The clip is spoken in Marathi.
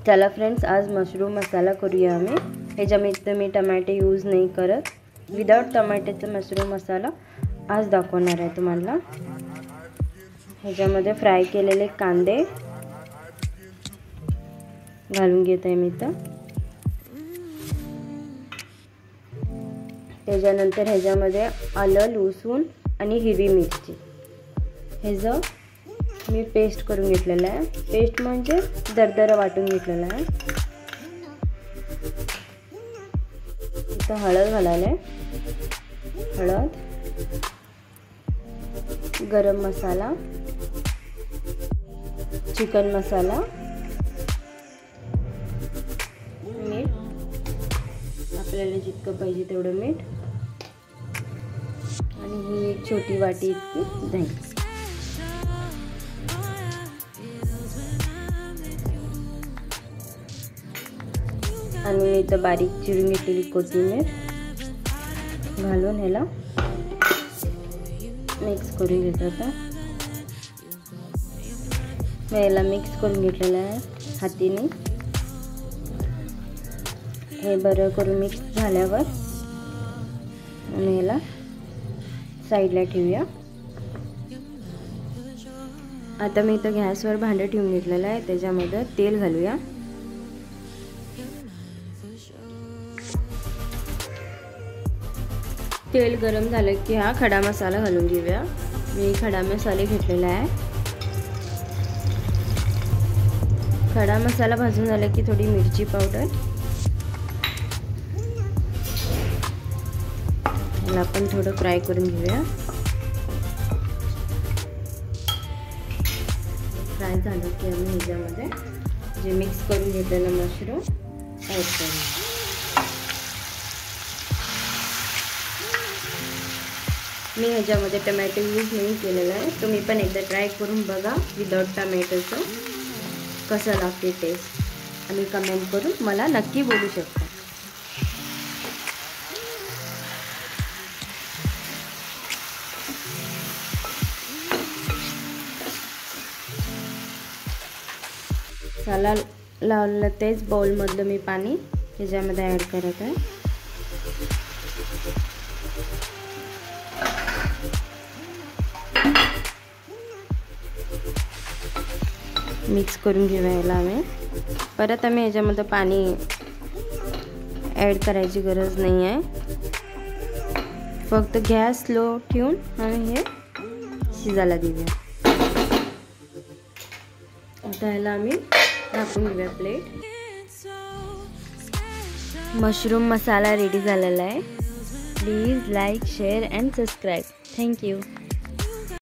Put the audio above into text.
चला फ्रेंड्स, आज मशरूम मसाला करूया आम्ही। ह्याच्यामध्ये मी टमाटे यूज नाही करत, विदाउट टमाट्याचा मशरूम मसाला आज दाखवणार आहे तुम्हाला। ह्याच्यामध्ये फ्राय केलेले कांदे घालून घेत आहे मी तर। त्याच्यानंतर ह्याच्यामध्ये आलं, लसूण आणि हिरवी मिरची ह्याचं मी पेस्ट करून घेतलेलं आहे। पेस्ट म्हणजे दरदरा वाटून घेतलेला आहे। इथं हळद घालायला आहे, हळद, गरम मसाला, चिकन मसाला, मीठ, आपल्याला जितकं पाहिजे तेवढं मीठ, आणि ही एक छोटी वाटी इतकी दही। आणि इथं बारीक चिरून घेतलेली कोथिंबीर घालून ह्याला मिक्स करून घेतो। आता मी याला मिक्स करून घेतलेलं आहे हाताने। हे बरं करून मिक्स झाल्यावर आणि याला साईडला ठेवूया। आता मी इथं गॅसवर भांडं ठेवून घेतलेलं आहे, त्याच्यामध्ये तेल घालूया। तेल गरम झालं की हा खडा मसाला घालून घेऊया। मी खडा मसाले घेतलेला आहे। खडा मसाला भाजून झाला की थोडी मिरची पावडर, याला आपण थोडं फ्राय करून घेऊया। फ्राय झालं की आम्ही ह्याच्यामध्ये जे मिक्स करून घेतलेलं मशरूम ॲड करूया। मी ह्याच्यामध्ये टमॅटो यूज नाही केलेला आहे, तुम्ही पण एकदा ट्राय करून बघा विदाउट टमॅटोचं कसं लागते टेस्ट, आणि कमेंट करून मला नक्की बोलू शकता। चला लावलं तेच बाउलमधलं मी पाणी ह्याच्यामध्ये ॲड करत आहे। मिक्स करून घेऊया याला आम्ही। परत आम्ही ह्याच्यामध्ये पाणी ॲड करायची गरज नाही आहे, फक्त गॅस स्लो ठेवून आम्ही हे शिजायला देऊया। आता ह्याला आम्ही टाकून घेऊया प्लेट। मशरूम मसाला रेडी झालेला आहे। Please like, share and subscribe. Thank you.